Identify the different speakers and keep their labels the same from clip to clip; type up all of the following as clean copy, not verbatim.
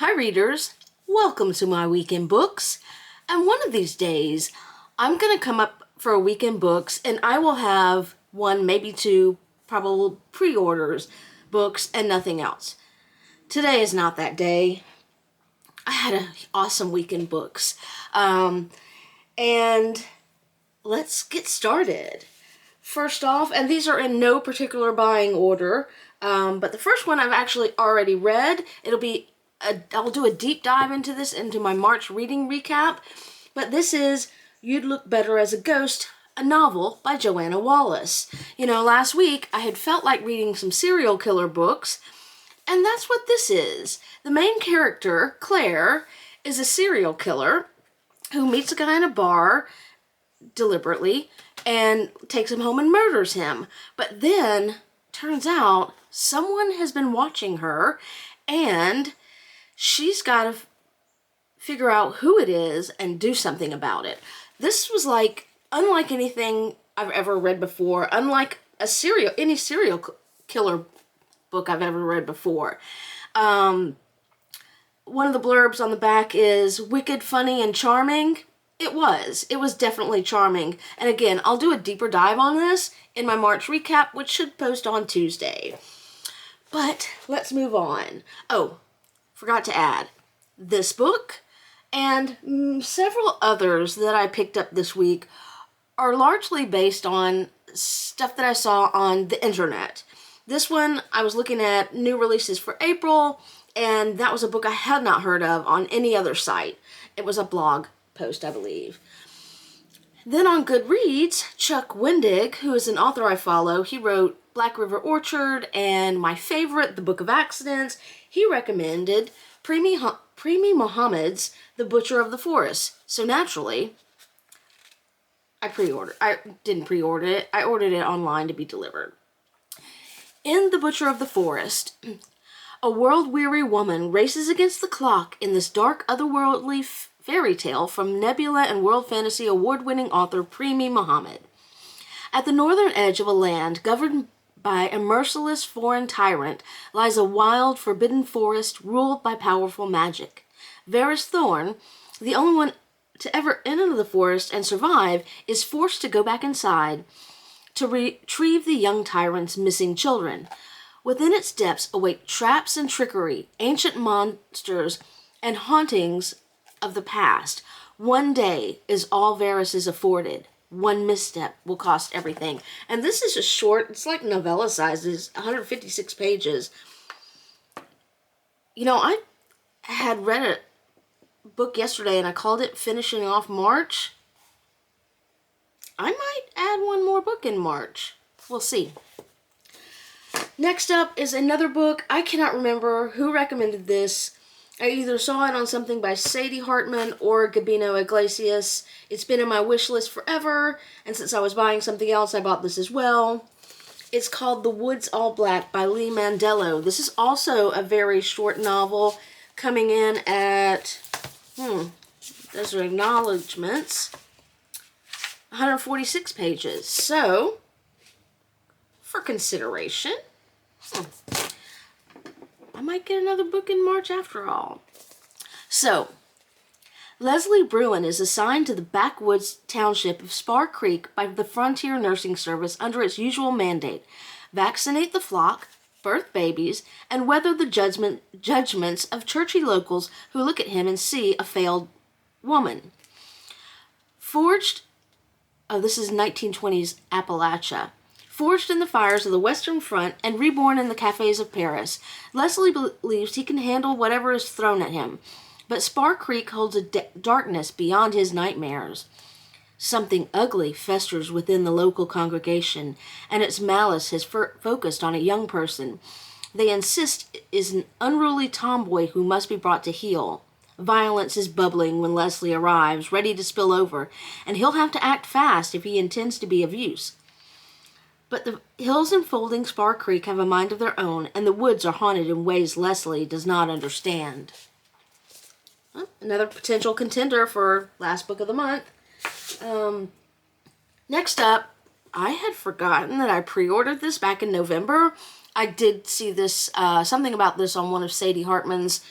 Speaker 1: Hi readers, welcome to my weekend books. And one of these days, I'm going to come up for a weekend books and I will have one, maybe two, probable pre-orders books and nothing else. Today is not that day. I had an awesome weekend books. And let's get started. First off, and these are in no particular buying order, but the first one I've actually already read. I'll do a deep dive into this, into my March reading recap. But this is You'd Look Better as a Ghost, a novel by Joanne Wallace. You know, last week I had felt like reading some serial killer books, and that's what this is. The main character, Claire, is a serial killer who meets a guy in a bar deliberately and takes him home and murders him. But then, turns out, someone has been watching her, and she's got to figure out who it is and do something about it. This was like, unlike anything I've ever read before, unlike any serial killer book I've ever read before. One of the blurbs on the back is wicked, funny, and charming. It was definitely charming. And again, I'll do a deeper dive on this in my March recap, which should post on Tuesday. But let's move on. Oh, forgot to add, this book and several others that I picked up this week are largely based on stuff that I saw on the internet. This one, I was looking at new releases for April, and that was a book I had not heard of on any other site. It was a blog post, I believe. Then on Goodreads, Chuck Wendig, who is an author I follow, he wrote Black River Orchard and my favorite, The Book of Accidents. He recommended Premee Mohamed's The Butcher of the Forest. So naturally, I didn't pre-order it. I ordered it online to be delivered. In The Butcher of the Forest, a world-weary woman races against the clock in this dark, otherworldly fairy tale from Nebula and World Fantasy award-winning author Premee Mohamed. At the northern edge of a land governed by a merciless foreign tyrant lies a wild, forbidden forest ruled by powerful magic. Thorne, the only one to ever enter the forest and survive, is forced to go back inside to retrieve the young tyrant's missing children. Within its depths await traps and trickery, ancient monsters, and hauntings of the past. One day is all Varys is afforded. One misstep will cost everything. And this is a short, it's like novella size, it's 156 pages. You know, I had read a book yesterday and I called it Finishing Off March. I might add one more book in March. We'll see. Next up is another book. I cannot remember who recommended this. I either saw it on something by Sadie Hartman or Gabino Iglesias. It's been in my wish list forever, and since I was buying something else, I bought this as well. It's called The Woods All Black by Lee Mandelo. This is also a very short novel, coming in at, those are acknowledgements, 146 pages. So, for consideration, I might get another book in March after all. So, Leslie Bruin is assigned to the backwoods township of Spar Creek by the Frontier Nursing Service under its usual mandate: vaccinate the flock, birth babies, and weather the judgments of churchy locals who look at him and see a failed woman. This is 1920s Appalachia. Forged in the fires of the Western Front and reborn in the cafes of Paris, Leslie believes he can handle whatever is thrown at him. But Spar Creek holds a darkness beyond his nightmares. Something ugly festers within the local congregation, and its malice has focused on a young person they insist is an unruly tomboy who must be brought to heel. Violence is bubbling when Leslie arrives, ready to spill over, and he'll have to act fast if he intends to be of use. But the hills enfolding Spar Creek have a mind of their own, and the woods are haunted in ways Leslie does not understand. Well, another potential contender for last book of the month. Next up, I had forgotten that I pre-ordered this back in November. I did see this, something about this on one of Sadie Hartman's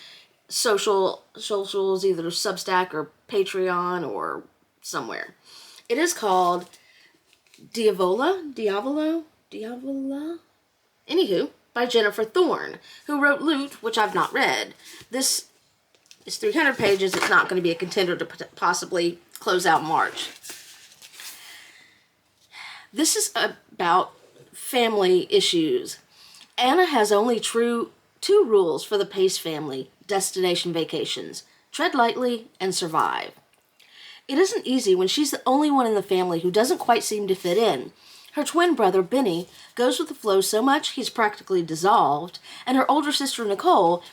Speaker 1: socials, either Substack or Patreon or somewhere. It is called Diavolo? Anywho, by Jennifer Thorne, who wrote Loot, which I've not read. This is 300 pages. It's not going to be a contender to possibly close out March. This is about family issues. Anna has only two rules for the Pace family destination vacations: tread lightly and survive. It isn't easy when she's the only one in the family who doesn't quite seem to fit in. Her twin brother, Benny, goes with the flow so much he's practically dissolved, and her older sister, Nicole,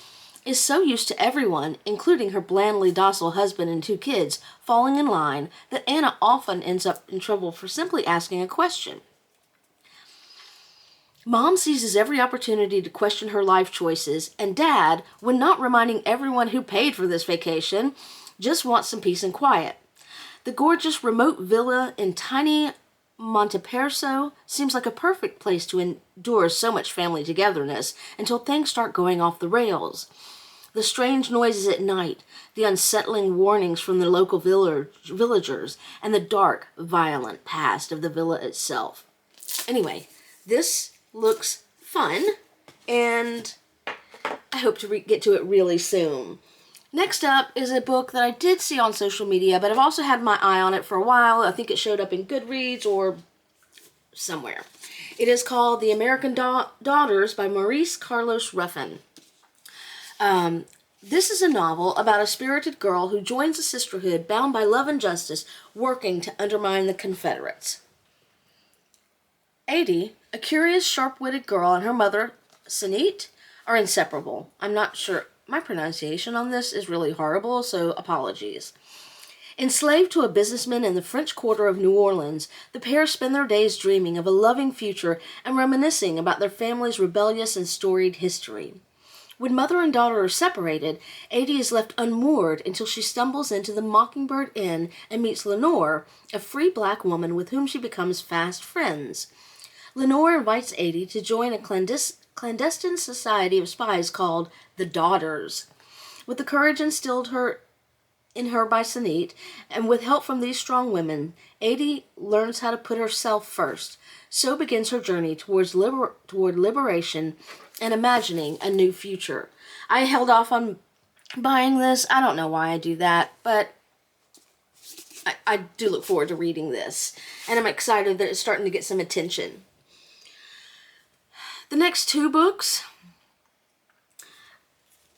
Speaker 1: is so used to everyone, including her blandly docile husband and 2 kids, falling in line, that Anna often ends up in trouble for simply asking a question. Mom seizes every opportunity to question her life choices, and Dad, when not reminding everyone who paid for this vacation, just wants some peace and quiet. The gorgeous remote villa in tiny Monteperso seems like a perfect place to endure so much family togetherness until things start going off the rails. The strange noises at night, the unsettling warnings from the local villagers, and the dark, violent past of the villa itself. Anyway, this looks fun, and I hope to get to it really soon. Next up is a book that I did see on social media, but I've also had my eye on it for a while. I think it showed up in Goodreads or somewhere. It is called The American Daughters by Maurice Carlos Ruffin. This is a novel about a spirited girl who joins a sisterhood bound by love and justice, working to undermine the Confederates. Adie, a curious, sharp-witted girl, and her mother, Sanit, are inseparable. I'm not sure. My pronunciation on this is really horrible, so apologies. Enslaved to a businessman in the French Quarter of New Orleans, the pair spend their days dreaming of a loving future and reminiscing about their family's rebellious and storied history. When mother and daughter are separated, Adie is left unmoored until she stumbles into the Mockingbird Inn and meets Lenore, a free black woman with whom she becomes fast friends. Lenore invites Adie to join a clandestine society of spies called the Daughters. With the courage instilled in her by Sanit, and with help from these strong women, Adie learns how to put herself first. So begins her journey toward liberation and imagining a new future. I held off on buying this. I don't know why I do that, but I do look forward to reading this, and I'm excited that it's starting to get some attention. The next 2 books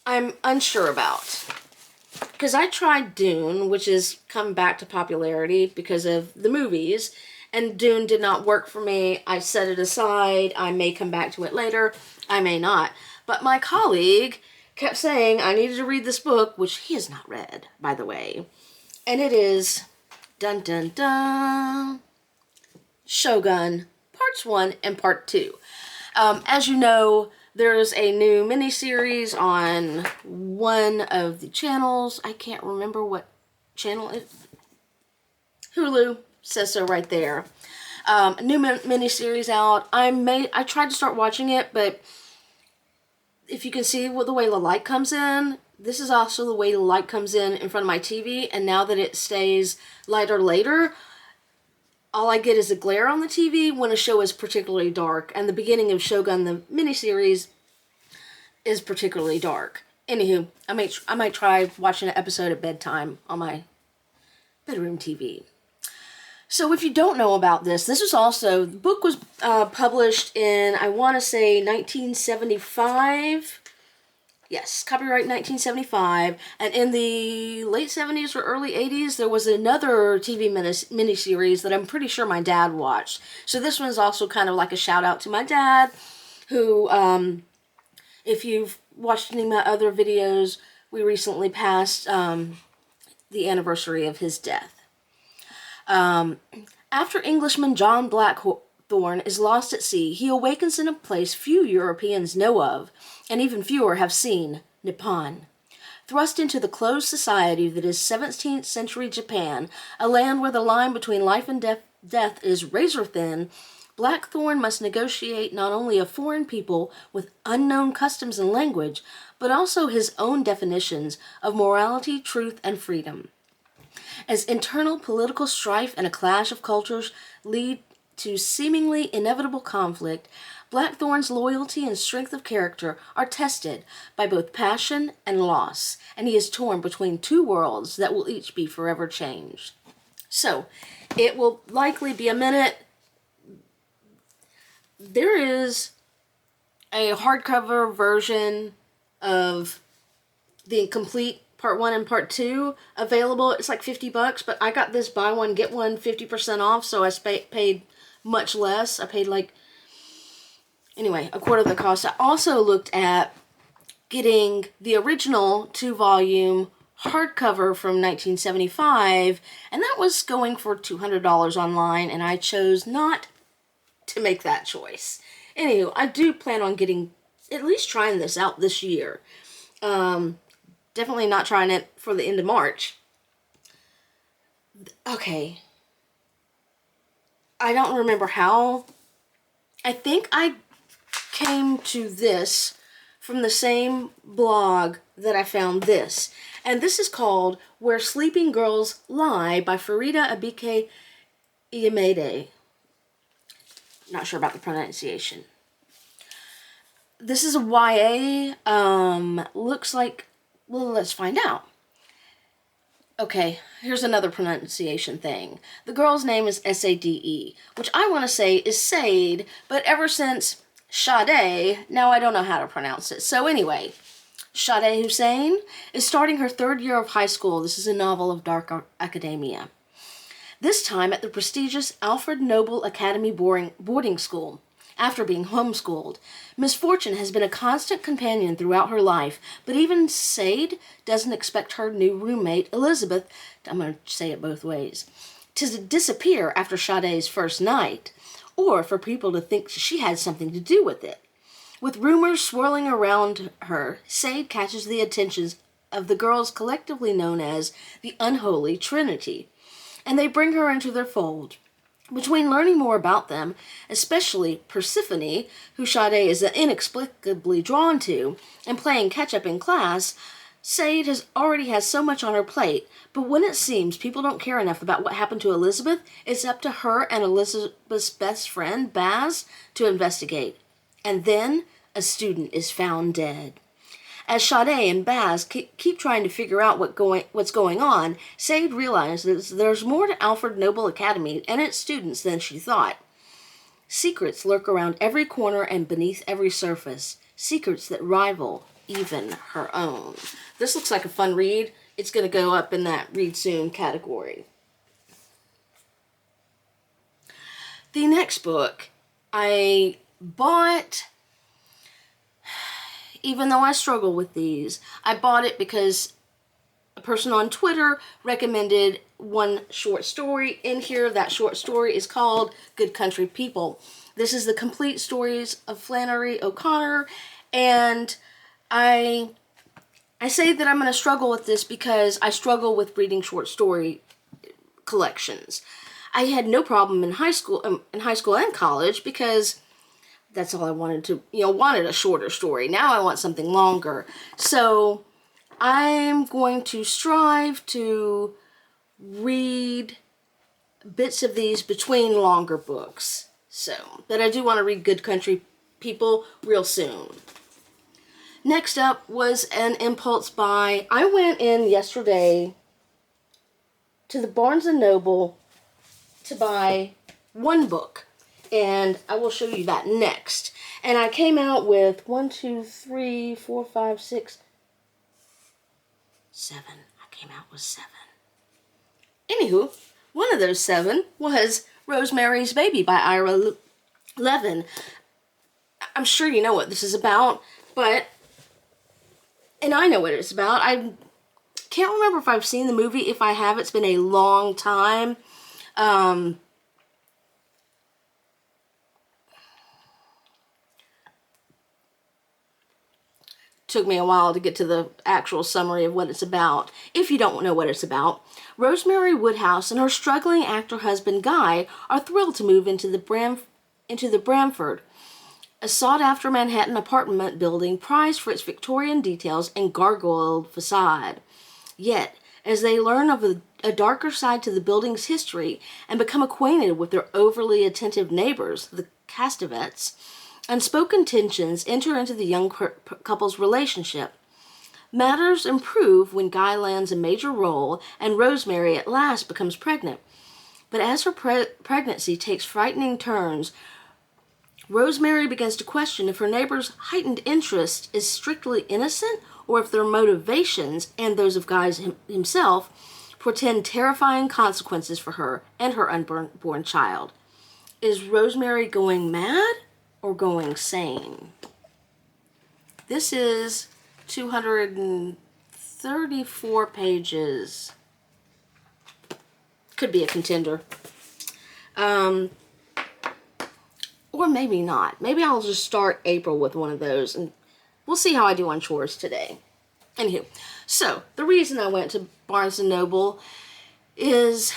Speaker 1: I'm unsure about, because I tried Dune, which has come back to popularity because of the movies, and Dune did not work for me. I set it aside. I may come back to it later. I may not. But my colleague kept saying I needed to read this book, which he has not read, by the way. And it is, dun dun dun, Shogun, Parts 1 and Part 2. As you know, there's a new miniseries on one of the channels. I can't remember what channel it is. Hulu says so right there. A new miniseries out. I tried to start watching it, but if you can see the way the light comes in, this is also the way the light comes in front of my TV, and now that it stays lighter later, all I get is a glare on the TV when a show is particularly dark, and the beginning of Shogun, the miniseries, is particularly dark. Anywho, I might try watching an episode at bedtime on my bedroom TV. So if you don't know about this, the book was published in, I want to say, 1975. Yes, copyright 1975. And in the late 70s or early 80s, there was another TV miniseries that I'm pretty sure my dad watched. So this one's also kind of like a shout out to my dad, who, if you've watched any of my other videos, we recently passed the anniversary of his death. After Englishman John Blackthorne is lost at sea, he awakens in a place few Europeans know of, and even fewer have seen, Nippon. Thrust into the closed society that is 17th century Japan, a land where the line between life and death is razor thin, Blackthorne must negotiate not only a foreign people with unknown customs and language, but also his own definitions of morality, truth, and freedom. As internal political strife and a clash of cultures lead to seemingly inevitable conflict, Blackthorn's loyalty and strength of character are tested by both passion and loss, and he is torn between two worlds that will each be forever changed. So, it will likely be a minute. There is a hardcover version of the complete Part 1 and Part 2 available. It's like $50, but I got this buy one, get one 50% off, so I paid much less. I paid like, anyway, a quarter of the cost. I also looked at getting the original 2-volume hardcover from 1975, and that was going for $200 online, and I chose not to make that choice. Anywho, I do plan on at least trying this out this year. Definitely not trying it for the end of March. Okay. I don't remember how. I think I came to this from the same blog that I found this. And this is called Where Sleeping Girls Lie by Faridah Àbíké-Íyímídé. Not sure about the pronunciation. This is a YA. Looks like, well, let's find out. Okay, here's another pronunciation thing. The girl's name is Sade, which I want to say is Sade, but ever since Sade, now I don't know how to pronounce it. So anyway, Sade Hussein is starting her 3rd year of high school. This is a novel of dark academia. This time at the prestigious Alfred Nobel Academy boarding school. After being homeschooled, misfortune has been a constant companion throughout her life, but even Sade doesn't expect her new roommate, Elizabeth, I'm going to say it both ways, to disappear after Sade's first night, or for people to think she had something to do with it. With rumors swirling around her, Sade catches the attentions of the girls collectively known as the Unholy Trinity, and they bring her into their fold. Between learning more about them, especially Persephone, who Sade is inexplicably drawn to, and playing catch-up in class, Sade already has so much on her plate, but when it seems people don't care enough about what happened to Elizabeth, it's up to her and Elizabeth's best friend, Baz, to investigate. And then a student is found dead. As Sade and Baz keep trying to figure out what's going on, Sade realizes there's more to Alfred Nobel Academy and its students than she thought. Secrets lurk around every corner and beneath every surface. Secrets that rival even her own. This looks like a fun read. It's going to go up in that read soon category. The next book I bought. Even though I struggle with these, I bought it because a person on Twitter recommended one short story in here. That short story is called Good Country People. This is the complete stories of Flannery O'Connor, and I say that I'm going to struggle with this because I struggle with reading short story collections. I had no problem in high school and college because that's all I wanted to, wanted a shorter story. Now I want something longer. So I'm going to strive to read bits of these between longer books. But I do want to read Good Country People real soon. Next up was an impulse buy. I went in yesterday to the Barnes & Noble to buy one book. And I will show you that next. And I came out with 7. I came out with 7. Anywho, one of those 7 was Rosemary's Baby by Ira Levin. I'm sure you know what this is about, and I know what it's about. I can't remember if I've seen the movie. If I have, it's been a long time. Took me a while to get to the actual summary of what it's about. If you don't know what it's about, Rosemary Woodhouse and her struggling actor husband Guy are thrilled to move into the Bramford a sought-after Manhattan apartment building prized for its Victorian details and gargoyled facade. Yet, as they learn of a darker side to the building's history and become acquainted with their overly attentive neighbors, the Castevets, unspoken tensions enter into the young couple's relationship. Matters improve when Guy lands a major role and Rosemary at last becomes pregnant. But as her pregnancy takes frightening turns, Rosemary begins to question if her neighbor's heightened interest is strictly innocent or if their motivations, and those of Guy himself, portend terrifying consequences for her and her unborn child. Is Rosemary going mad or going sane? This is 234 pages. Could be a contender. Or maybe not. Maybe I'll just start April with one of those, and we'll see how I do on chores today. Anywho, so the reason I went to Barnes & Noble is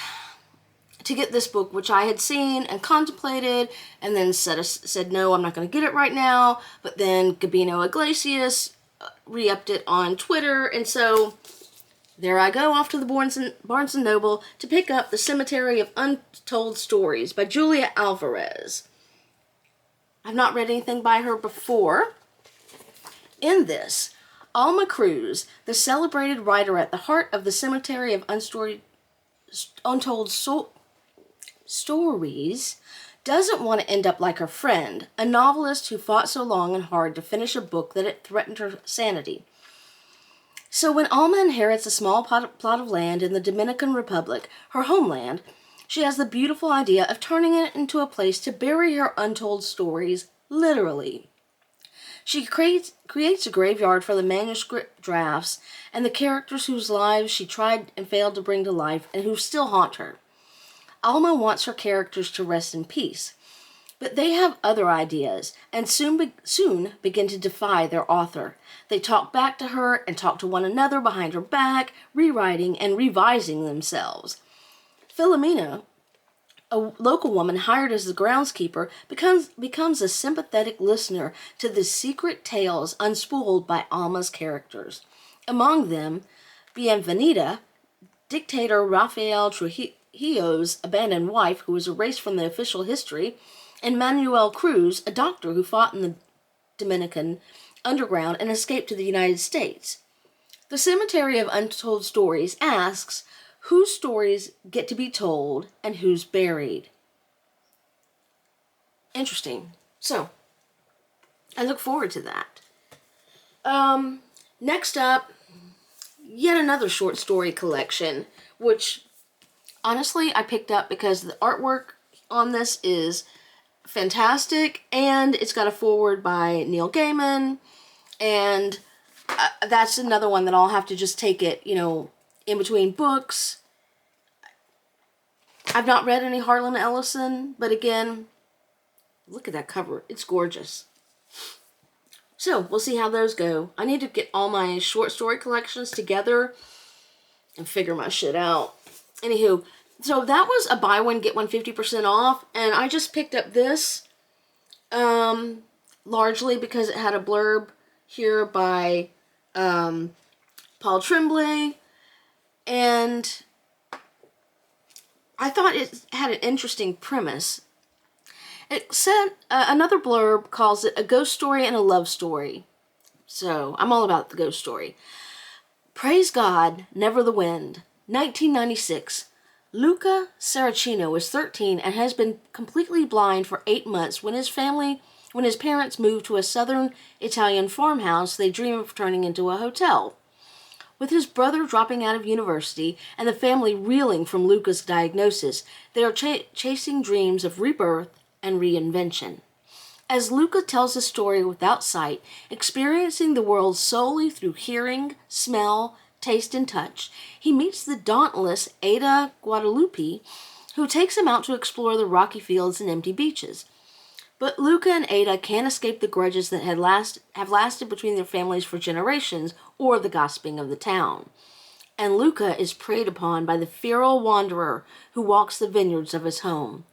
Speaker 1: to get this book, which I had seen and contemplated, and then said no, I'm not going to get it right now. But then Gabino Iglesias re-upped it on Twitter, and so there I go off to the Barnes & Noble to pick up The Cemetaery of Untold Stories by Julia Alvarez. I've not read anything by her before. In this, Alma Cruz, the celebrated writer at the heart of the Cemetaery of Untold Stories, doesn't want to end up like her friend, a novelist who fought so long and hard to finish a book that it threatened her sanity. So when Alma inherits a small plot of land in the Dominican Republic, her homeland, she has the beautiful idea of turning it into a place to bury her untold stories, literally. She creates a graveyard for the manuscript drafts and the characters whose lives she tried and failed to bring to life and who still haunt her. Alma wants her characters to rest in peace, but they have other ideas and soon begin to defy their author. They talk back to her and talk to one another behind her back, rewriting and revising themselves. Philomena, a local woman hired as the groundskeeper, becomes a sympathetic listener to the secret tales unspooled by Alma's characters. Among them, Bienvenida, dictator Rafael Trujillo's abandoned wife who was erased from the official history, and Manuel Cruz, a doctor who fought in the Dominican underground and escaped to the United States. The Cemetaery of Untold Stories asks, whose stories get to be told and who's buried? Interesting. So, I look forward to that. Next up, yet another short story collection, which honestly I picked up because the artwork on this is fantastic, and it's got a foreword by Neil Gaiman, and that's another one that I'll have to just take it, in between books. I've not read any Harlan Ellison, but again, look at that cover. It's gorgeous. So, we'll see how those go. I need to get all my short story collections together and figure my shit out. Anywho, so that was a buy one, get one 50% off, and I just picked up this, largely because it had a blurb here by Paul Tremblay, and I thought it had an interesting premise. It said, another blurb calls it a ghost story and a love story. So, I'm all about the ghost story. Praise God, Never the Wind, 1996. Luca Saracino is 13 and has been completely blind for 8 months. When his parents move to a southern Italian farmhouse, they dream of turning into a hotel. With his brother dropping out of university and the family reeling from Luca's diagnosis, they are chasing dreams of rebirth and reinvention. As Luca tells his story without sight, experiencing the world solely through hearing, smell, taste, and touch, he meets the dauntless Ada Guadalupe, who takes him out to explore the rocky fields and empty beaches. But Luca and Ada can't escape the grudges that have lasted between their families for generations, or the gossiping of the town. And Luca is preyed upon by the feral wanderer who walks the vineyards of his home.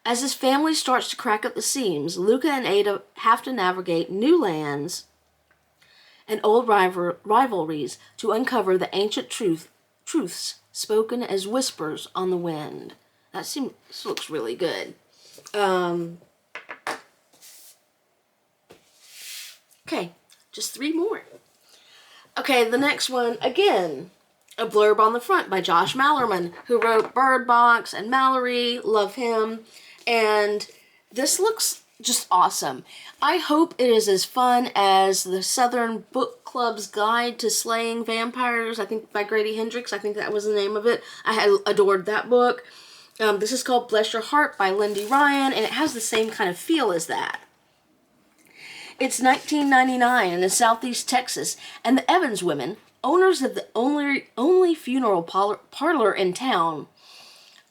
Speaker 1: As his family starts to crack at the seams, Luca and Ada have to navigate new lands and old rivalries to uncover the ancient truths spoken as whispers on the wind. This looks really good. Okay, just 3 more. Okay, the next one, again, a blurb on the front by Josh Malerman, who wrote Bird Box and Mallory, love him, and this looks just awesome. I hope it is as fun as the Southern Book Club's Guide to Slaying Vampires, I think by Grady Hendrix, I think that was the name of it. I had adored that book. This is called Bless Your Heart by Lindy Ryan, and it has the same kind of feel as that. It's 1999 in Southeast Texas, and the Evans women, owners of the only funeral parlor in town,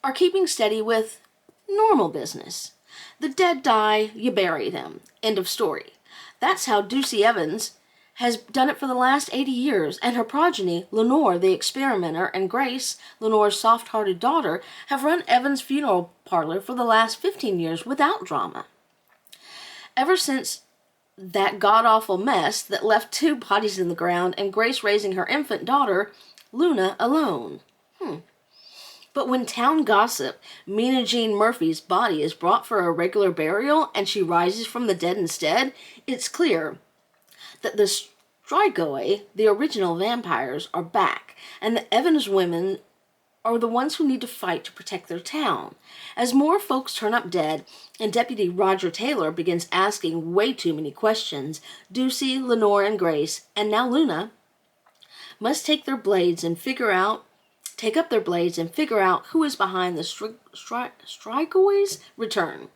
Speaker 1: are keeping steady with normal business. The dead die, you bury them. End of story. That's how Ducey Evans has done it for the last 80 years, and her progeny, Lenore the experimenter and Grace, Lenore's soft-hearted daughter, have run Evans' funeral parlor for the last 15 years without drama. Ever since that god-awful mess that left 2 bodies in the ground and Grace raising her infant daughter, Luna, alone. But when town gossip, Mina Jean Murphy's body is brought for a regular burial and she rises from the dead instead, it's clear that the Strigoi, the original vampires, are back, and the Evans women are the ones who need to fight to protect their town. As more folks turn up dead, and Deputy Roger Taylor begins asking way too many questions, Ducey, Lenore, and Grace, and now Luna, must take up their blades and figure out who is behind the Strigoi's return.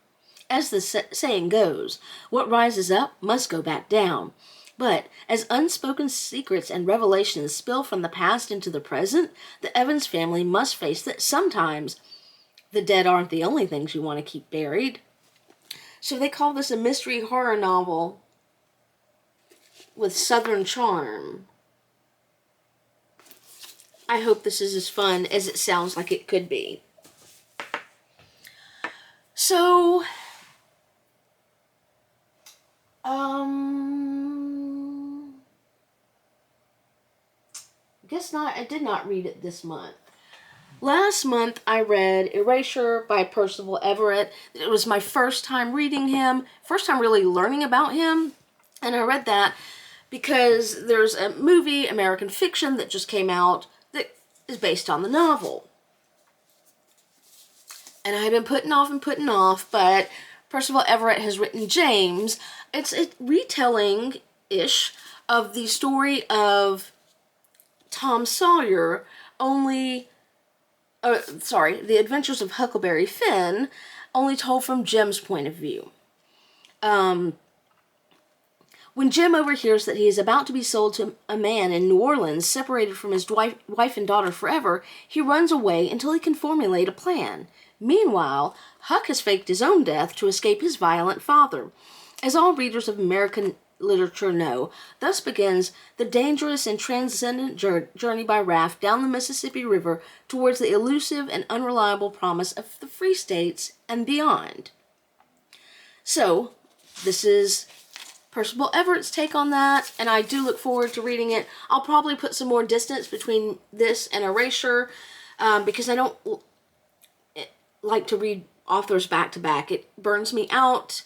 Speaker 1: As the saying goes, what rises up must go back down. But as unspoken secrets and revelations spill from the past into the present, the Evans family must face that sometimes the dead aren't the only things you want to keep buried. So they call this a mystery horror novel with Southern charm. I hope this is as fun as it sounds like it could be. So, guess not. I did not read it this month. Last month I read Erasure by Percival Everett. It was my first time reading him, first time really learning about him, and I read that because there's a movie, American Fiction, that just came out that is based on the novel. And I had been putting off, but Percival Everett has written James. It's a retelling-ish of the story of Tom Sawyer, The Adventures of Huckleberry Finn, only told from Jim's point of view. When Jim overhears that he is about to be sold to a man in New Orleans, separated from his wife and daughter forever, he runs away until he can formulate a plan. Meanwhile, Huck has faked his own death to escape his violent father. As all readers of American literature know, thus begins the dangerous and transcendent journey by raft down the Mississippi River towards the elusive and unreliable promise of the Free States and beyond. So, this is Percival Everett's take on that, and I do look forward to reading it. I'll probably put some more distance between this and Erasure, because I don't like to read authors back to back. It burns me out.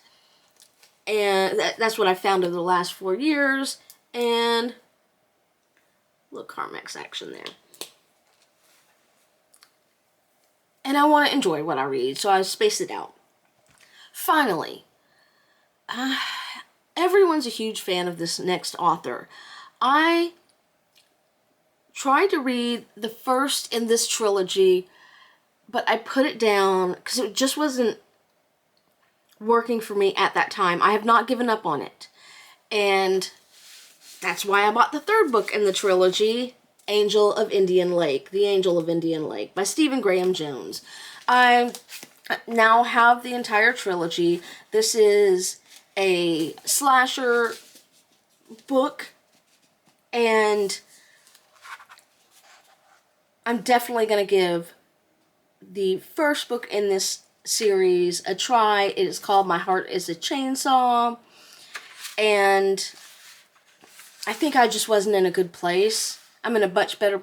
Speaker 1: And that's what I found over the last 4 years. And a little Carmex action there. And I want to enjoy what I read, so I space it out. Finally, everyone's a huge fan of this next author. I tried to read the first in this trilogy, but I put it down because it just wasn't working for me at that time. I have not given up on it. And that's why I bought the 3rd book in the trilogy, The Angel of Indian Lake by Stephen Graham Jones. I now have the entire trilogy. This is a slasher book, and I'm definitely going to give the first book in this series a try. It is called My Heart is a Chainsaw. And I think I just wasn't in a good place. I'm in a much better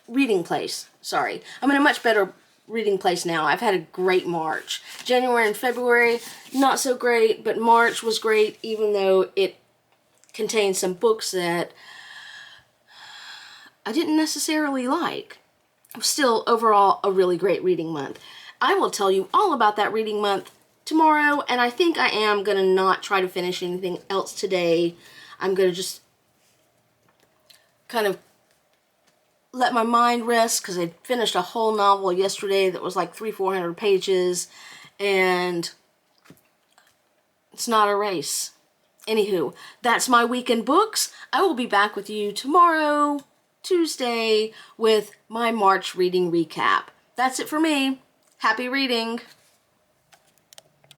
Speaker 1: reading place. Sorry. I'm in a much better reading place now. I've had a great March. January and February, not so great, but March was great, even though it contained some books that I didn't necessarily like. Still, overall, a really great reading month. I will tell you all about that reading month tomorrow, and I think I am going to not try to finish anything else today. I'm going to just kind of let my mind rest, because I finished a whole novel yesterday that was like 300-400 pages, and it's not a race. Anywho, that's my week in books. I will be back with you tomorrow, Tuesday, with my March reading recap. That's it for me. Happy reading!